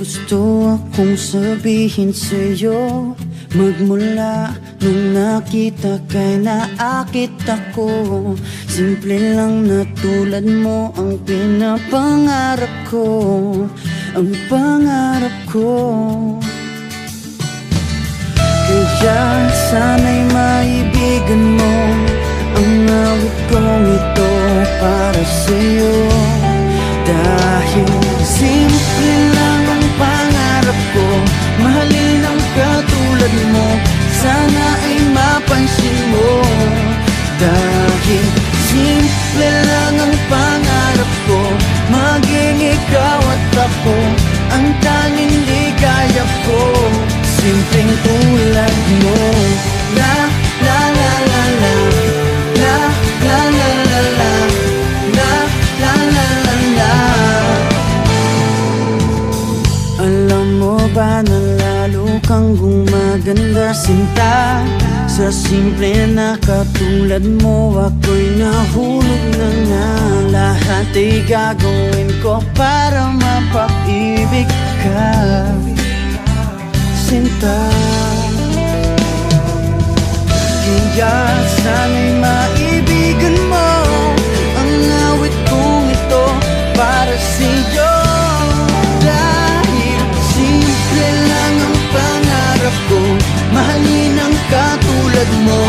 gusto akong sabihin sa'yo, magmula nung nakita kay naakit ako. Simple lang na tulad mo ang pinapangarap ko, ang pangarap ko. Kaya sana'y maibigan mo ang awit kong ito para sa'yo. Dahil simple lang ang pangarap ko, mahalin ang katulad mo, sana ay mapansin mo. Dahil simple lang ang pangarap ko, maging ikaw at ako ang tanging ligaya ko. Simpleng tulad mo. La la la la la, la la la la la, la la la la la. Alam mo ba na lalo kang gumaganda, sinta, sa simple na katulad mo. Ako'y nahulog na nga, lahat ay gagawin ko para mapag-ibig ka, sinta. Kaya sana'y maibigan mo ang awit kong ito para sa'yo. Dahil simple lang ang pangarap ko, mahalin ang katulad mo,